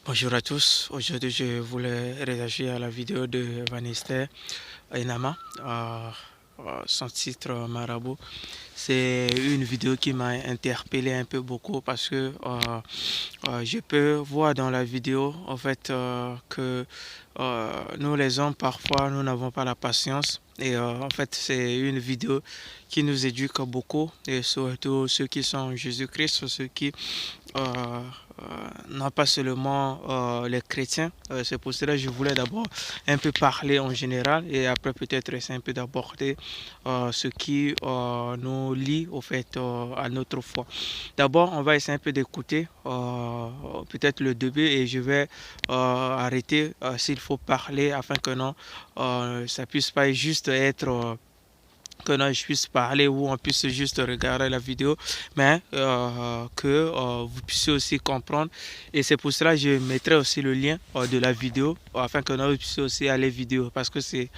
Bonjour à tous. Aujourd'hui, je voulais réagir à la vidéo de Vanessa Enama, son titre Marabout. C'est une vidéo qui m'a interpellé un peu beaucoup parce que je peux voir dans la vidéo en fait que nous les hommes parfois nous n'avons pas la patience et en fait c'est une vidéo qui nous éduque beaucoup et surtout ceux qui sont en Jésus-Christ, ceux qui non pas seulement les chrétiens. C'est pour cela que je voulais d'abord un peu parler en général et après peut-être essayer un peu d'aborder ce qui nous lie au fait à notre foi. D'abord, on va essayer un peu d'écouter peut-être le début et je vais arrêter s'il faut parler afin que non, ça puisse pas juste être que non, je puisse parler ou on puisse juste regarder la vidéo, mais que vous puissiez aussi comprendre. Et c'est pour cela que je mettrai aussi le lien de la vidéo afin que non, vous puissiez aussi aller vidéo parce que c'est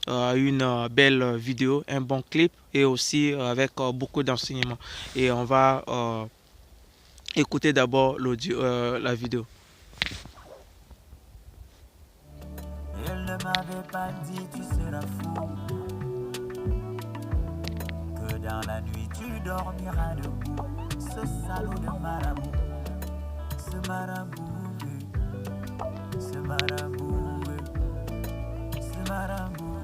une belle vidéo, un bon clip et aussi avec beaucoup d'enseignements. Et on va écouter d'abord l'audio, la vidéo. Elle ne m'avait pas dit tu seras fou, que dans la nuit tu dormiras debout. Ce salaud de marabout, ce marabout, ce marabout, ce marabout,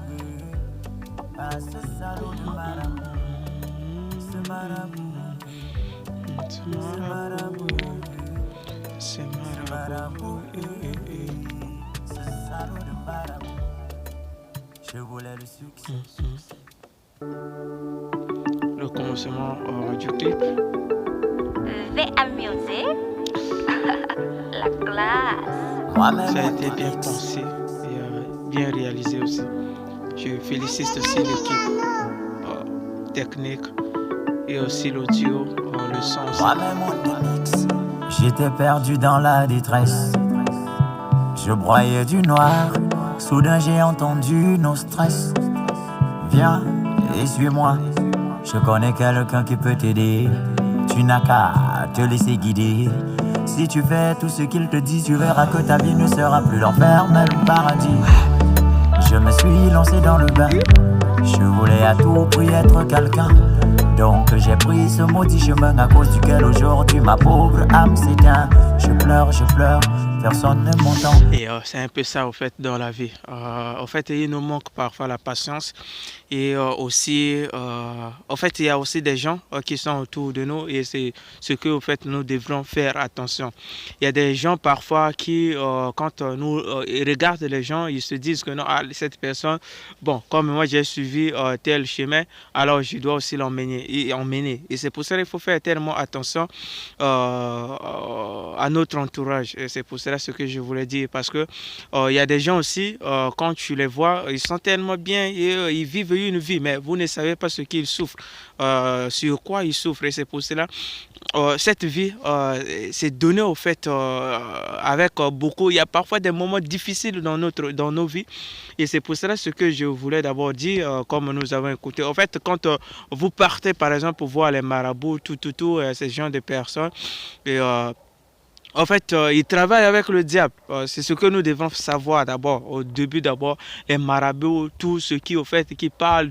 ah ce salaud de marabout, ce marabout, ce marabout, C'est marabout. ce salaud de marabout. Je voulais le succès. Le commencement du clip. VA Music, la classe. Moi-même, Ça a été bien pensé et bien réalisé aussi. Je félicite aussi l'équipe technique et aussi l'audio, le son. moi-même mon mix. J'étais perdu dans la détresse. Je broyais du noir. Soudain j'ai entendu nos stress. Viens et suis-moi. Je connais quelqu'un qui peut t'aider. Tu n'as qu'à te laisser guider. Si tu fais tout ce qu'il te dit, tu verras que ta vie ne sera plus l'enfer, mais le paradis. Je me suis lancé dans le bain. Je voulais à tout prix être quelqu'un. Donc j'ai pris ce maudit chemin à cause duquel aujourd'hui ma pauvre âme s'éteint. Je pleure, personne ne m'entend. Et c'est un peu ça, au fait, dans la vie. En fait, il nous manque parfois la patience. Et aussi, en fait, il y a aussi des gens qui sont autour de nous. Et c'est ce que, au fait, nous devrons faire attention. Il y a des gens parfois qui, quand nous ils regardent les gens, ils se disent que non, ah, cette personne, bon, comme moi j'ai suivi tel chemin, alors je dois aussi l'emmener. Et c'est pour ça qu'il faut faire tellement attention à notre entourage. Et c'est pour cela ce que je voulais dire. Parce que il y a des gens aussi, quand tu les vois, ils sont tellement bien et ils vivent une vie, mais vous ne savez pas ce qu'ils souffrent, sur quoi ils souffrent. Et c'est pour cela cette vie, c'est donné au fait avec beaucoup. Il y a parfois des moments difficiles dans nos vies. Et c'est pour cela ce que je voulais d'abord dire, comme nous avons écouté. En fait, quand vous partez, par exemple, pour voir les marabouts, ces gens de personnes, et en fait, ils travaillent avec le diable. C'est ce que nous devons savoir d'abord. Au début, d'abord, les marabouts, tout ce qui, au fait, qui parlent,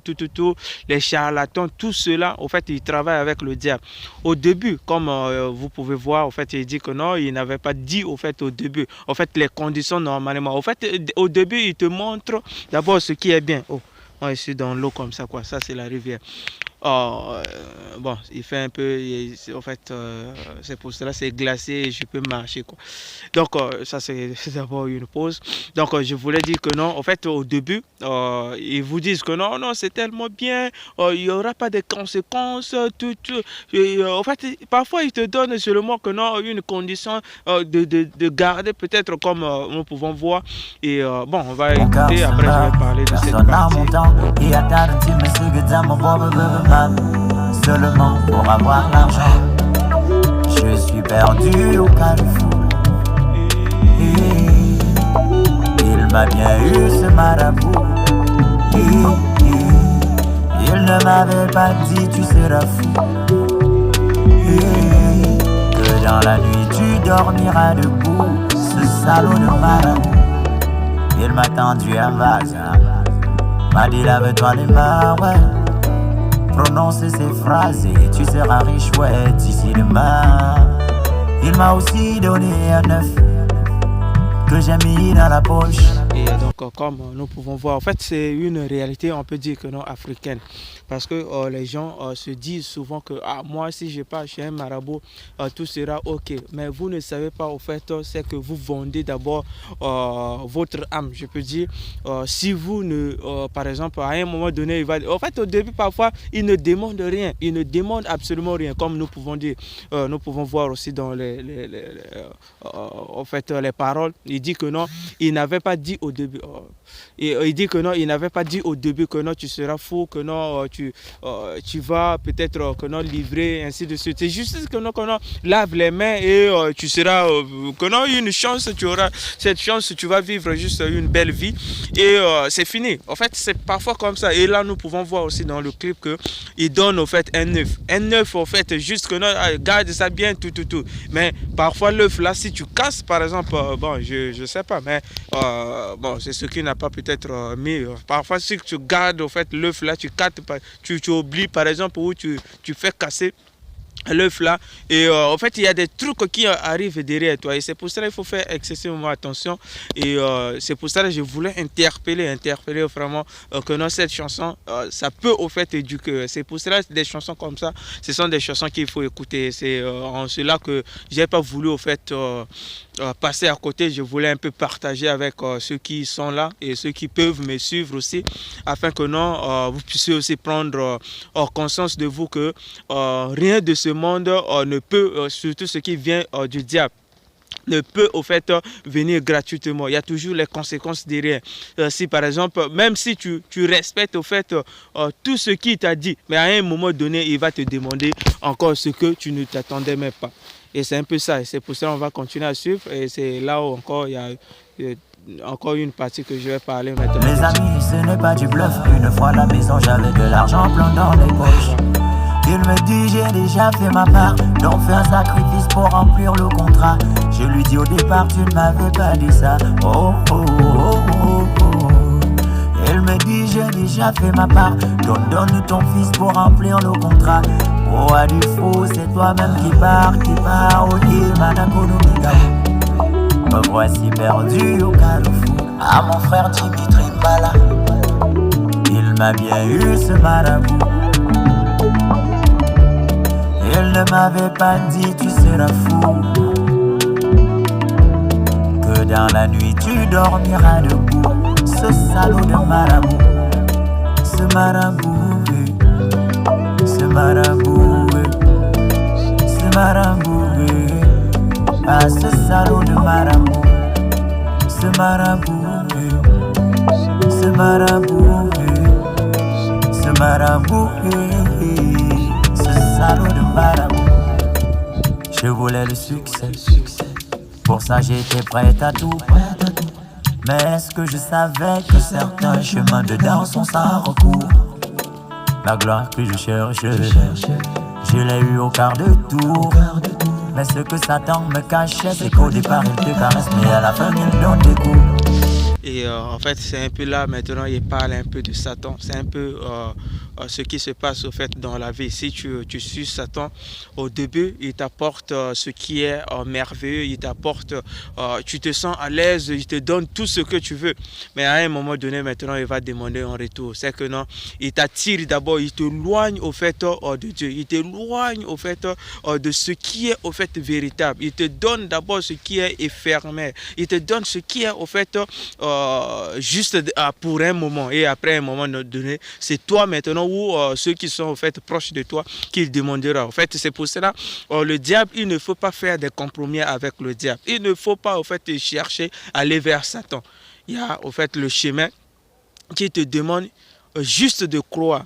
les charlatans, tout cela, au fait, ils travaillent avec le diable. Au début, comme vous pouvez voir, au fait, il dit que non, il n'avait pas dit, au fait, au début. En fait, les conditions normalement. Au fait, au début, il te montre d'abord ce qui est bien. Oh, moi, je suis dans l'eau comme ça, quoi. Ça, c'est la rivière. Bon, il fait un peu, en fait, c'est pour cela c'est glacé et je peux marcher, quoi. Donc, ça c'est d'abord une pause. Donc, je voulais dire que non, en fait, au début, ils vous disent que non, non, c'est tellement bien, il n'y aura pas de conséquences, en fait, parfois, ils te donnent seulement que non, une condition de garder, peut-être comme nous pouvons voir. Et bon, on va écouter, après, je vais parler de cette partie. Seulement pour avoir l'argent. Je suis perdu au Carrefour. Il m'a bien eu ce marabout. Il ne m'avait pas dit tu seras fou, que dans la nuit tu dormiras debout. ce salaud de marabout. Il m'a tendu un vaccin, m'a dit lave-toi les mains, ouais. Prononce ces phrases et tu seras riche, ouais, d'ici demain. Il m'a aussi donné un œuf que j'ai mis dans la poche. Et donc, comme nous pouvons voir, en fait, c'est une réalité, on peut dire que non, africaine. Parce que les gens se disent souvent que moi, si je pars chez un marabout, tout sera OK. Mais vous ne savez pas, au fait, c'est que vous vendez d'abord votre âme, je peux dire. Si vous ne, par exemple, à un moment donné, il va... En fait, au début, parfois, il ne demande rien. Il ne demande absolument rien, comme nous pouvons dire. Nous pouvons voir aussi dans en fait, les paroles. Il dit que non, il n'avait pas dit au début. Il dit que non, il n'avait pas dit au début que non, tu seras fou, que non, tu vas peut-être que non, livrer, ainsi de suite. C'est juste que non, lave les mains et tu seras, que non, une chance, tu auras cette chance, tu vas vivre juste une belle vie et c'est fini. En fait, c'est parfois comme ça. Et là, nous pouvons voir aussi dans le clip que il donne au fait un œuf. Un œuf, au fait, juste que non, garde ça bien, tout. Mais parfois, l'œuf là, si tu casses, par exemple, bon, je sais pas, mais bon, c'est ce qui n'a pas peut-être mis. Parfois, si tu gardes, au fait, l'œuf là, tu oublies, par exemple, où tu fais casser l'œuf là et en fait il y a des trucs qui arrivent derrière toi et c'est pour cela qu'il faut faire excessivement attention et c'est pour cela que je voulais interpeller vraiment que dans cette chanson ça peut au fait éduquer. C'est pour cela que des chansons comme ça ce sont des chansons qu'il faut écouter. C'est en cela que j'ai pas voulu au fait passer à côté. Je voulais un peu partager avec ceux qui sont là et ceux qui peuvent me suivre aussi afin que non vous puissiez aussi prendre conscience de vous que rien de ce monde ne peut, surtout ce qui vient du diable, ne peut au fait venir gratuitement. Il y a toujours les conséquences derrière. Si par exemple, même si tu respectes au fait tout ce qu'il t'a dit, mais à un moment donné, il va te demander encore ce que tu ne t'attendais même pas. Et c'est un peu ça. Et c'est pour ça qu'on va continuer à suivre. Et c'est là où encore il y a encore une partie que je vais parler maintenant. Mes amis, ce n'est pas du bluff. Une fois à la maison, j'avais de l'argent plein dans les poches. Il me dit j'ai déjà fait ma part, donc fais un sacrifice pour remplir le contrat. Je lui dis au départ tu ne m'avais pas dit ça. Oh oh oh oh oh. Il me dit j'ai déjà fait ma part, donc donne ton fils pour remplir le contrat. Oh à du faux c'est toi-même qui pars, ok Manakonomika. Me voici perdu au Carrefour, à mon frère Dimitri Mbala. Il m'a bien eu ce marabout. Il ne m'avait pas dit tu seras fou, que dans la nuit tu dormiras debout. Ce salaud de marabout, ce marabout, ce marabout, ce marabout, ah ce salaud de marabout, ce marabout, ce marabout, ce marabout. Salaud de marabout. Je voulais le succès, pour ça j'étais prête à tout. Mais est-ce que je savais que certains chemins dedans sont sans recours? La gloire que je cherche, je l'ai eu au quart de tour. Mais ce que Satan me cachait, c'est qu'au départ il te caresse, mais à la fin il donne des coups. Et en fait, c'est un peu là, maintenant, il parle un peu de Satan. C'est un peu ce qui se passe au fait dans la vie. Si tu suis Satan, au début, il t'apporte ce qui est merveilleux, il t'apporte, tu te sens à l'aise, il te donne tout ce que tu veux. Mais à un moment donné, maintenant, il va demander un retour. C'est que non, il t'attire d'abord, il t'éloigne au fait de Dieu. Il t'éloigne au fait de ce qui est au fait véritable. Il te donne d'abord ce qui est éphémère. Il te donne ce qui est au fait juste pour un moment, et après un moment donné, c'est toi maintenant ou ceux qui sont en fait proches de toi qui demandera. En fait, c'est pour cela le diable, il ne faut pas faire des compromis avec le diable. Il ne faut pas en fait chercher à aller vers Satan. Il y a en fait le chemin qui te demande juste de croire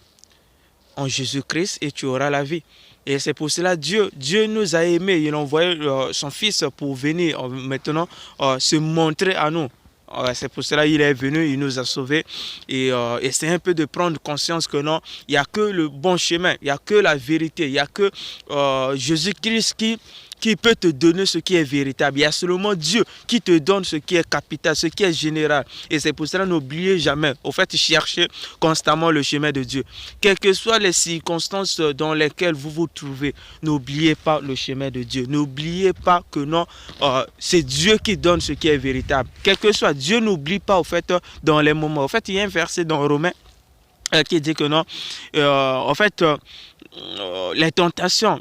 en Jésus-Christ et tu auras la vie. Et c'est pour cela Dieu nous a aimés. Il a envoyé son Fils pour venir maintenant se montrer à nous. C'est pour cela qu'il est venu, il nous a sauvés. Et c'est un peu de prendre conscience que non, il n'y a que le bon chemin, il n'y a que la vérité, il n'y a que Jésus-Christ qui peut te donner ce qui est véritable. Il y a seulement Dieu qui te donne ce qui est capital, ce qui est général. Et c'est pour cela, n'oubliez jamais, au fait, cherchez constamment le chemin de Dieu. Quelles que soient les circonstances dans lesquelles vous vous trouvez, n'oubliez pas le chemin de Dieu. N'oubliez pas que non, c'est Dieu qui donne ce qui est véritable. Quel que soit, Dieu n'oublie pas, au fait, dans les moments. En fait, il y a un verset dans Romains qui dit que non, en fait, les tentations,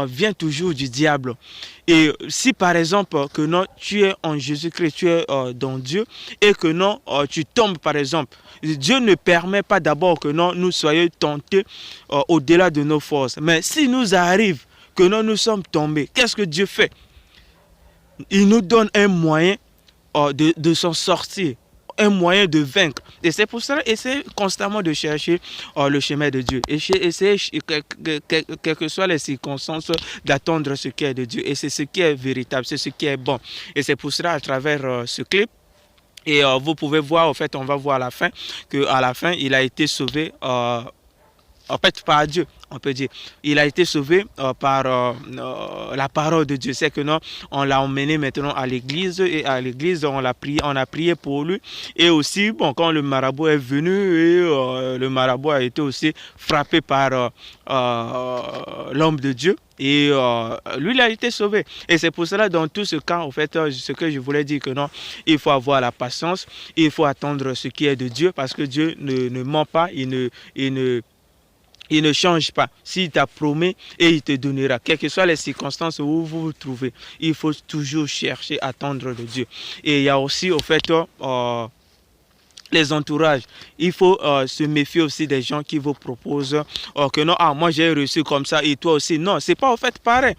viennent toujours du diable. Et si par exemple que non, tu es en Jésus-Christ, tu es dans Dieu, et que non, tu tombes par exemple, Dieu ne permet pas d'abord que non, nous soyons tentés au-delà de nos forces. Mais si nous arrive que non, nous sommes tombés, qu'est-ce que Dieu fait? Il nous donne un moyen de s'en sortir, un moyen de vaincre. Et c'est pour cela, essayez constamment de chercher le chemin de Dieu. Essayez, quelles que soient les circonstances, d'attendre ce qui est de Dieu. Et c'est ce qui est véritable, c'est ce qui est bon. Et c'est pour cela, à travers ce clip, et vous pouvez voir, en fait, on va voir à la fin, qu'à la fin, il a été sauvé, en fait, par Dieu. On peut dire, il a été sauvé par la parole de Dieu. C'est que non, on l'a emmené maintenant à l'église, et à l'église on a prié pour lui. Et aussi, bon, quand le marabout est venu, et le marabout a été aussi frappé par l'homme de Dieu. Et lui, il a été sauvé. Et c'est pour cela, dans tout ce cas, en fait, ce que je voulais dire, que non, il faut avoir la patience, il faut attendre ce qui est de Dieu, parce que Dieu ne ment pas, il ne change pas. S'il t'a promis, et il te donnera. Quelles que soient les circonstances où vous vous trouvez, il faut toujours chercher, attendre de Dieu. Et il y a aussi, au fait, les entourages. Il faut se méfier aussi des gens qui vous proposent que non, moi j'ai reçu comme ça et toi aussi. Non, c'est pas au fait pareil.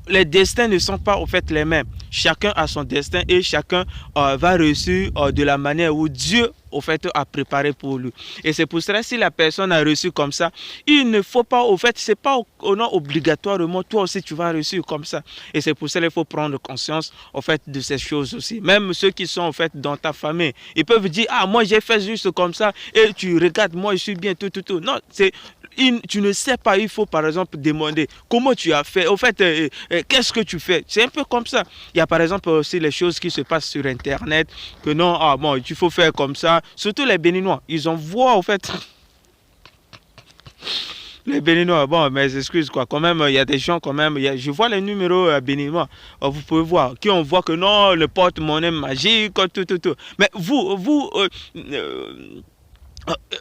Les destins ne sont pas au fait les mêmes. Chacun a son destin et chacun va reçu de la manière où Dieu au fait a préparé pour lui. Et c'est pour cela, si la personne a reçu comme ça, il ne faut pas, au fait, c'est pas non, obligatoirement, toi aussi tu vas reçu comme ça. Et c'est pour cela qu'il faut prendre conscience au fait de ces choses aussi. Même ceux qui sont au fait dans ta famille, ils peuvent dire, moi j'ai fait juste comme ça et tu regardes, moi je suis bien, tout. Non, tu ne sais pas, il faut par exemple demander comment tu as fait, au fait, qu'est-ce que tu fais. C'est un peu comme ça. Il y a par exemple aussi les choses qui se passent sur Internet, que non, bon, il faut faire comme ça. Surtout les Béninois, ils envoient au fait... Les Béninois, bon, mes excuses, quoi. Quand même, il y a des gens, quand même, je vois les numéros béninois, vous pouvez voir, qui on voit que non, le porte-monnaie magique, tout. Mais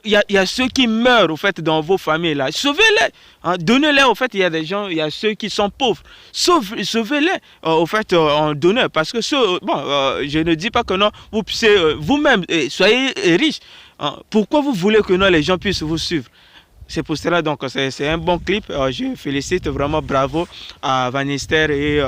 il y a ceux qui meurent au fait dans vos familles là, sauvez-les, hein, donnez-les au fait. Il y a des gens, il y a ceux qui sont pauvres, sauvez-les au fait en donnant, parce que je ne dis pas que non, vous puissiez vous-même soyez riches, hein. Pourquoi vous voulez que non, les gens puissent vous suivre? C'est pour cela, donc c'est un bon clip. Je félicite vraiment, bravo à Vanister et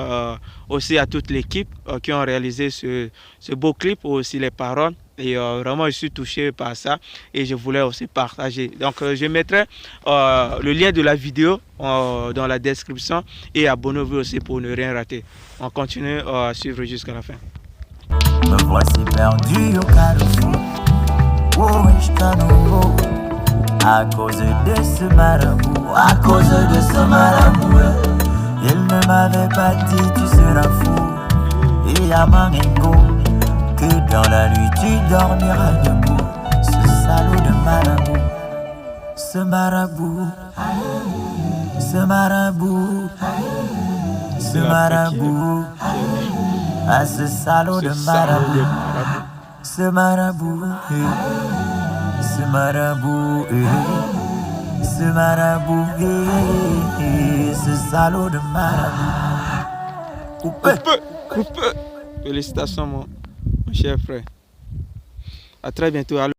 aussi à toute l'équipe qui ont réalisé ce beau clip, aussi les paroles. Et vraiment, je suis touché par ça et je voulais aussi partager. Donc, je mettrai le lien de la vidéo dans la description et abonnez-vous aussi pour ne rien rater. On continue à suivre jusqu'à la fin. Me voici perdu au carrefour. Oh, à cause de ce marabout, à cause de ce marabout, il ne m'avait pas dit tu seras fou. Et à Manengo, que dans la nuit tu dormiras debout. Ce salaud de marabout, ce marabout, ce marabout, ce marabout, à ce salaud de marabout, ce marabout. Ce marabout, ce marabout, ce salaud de marabout. Coupé. Félicitations, mon cher frère. À très bientôt.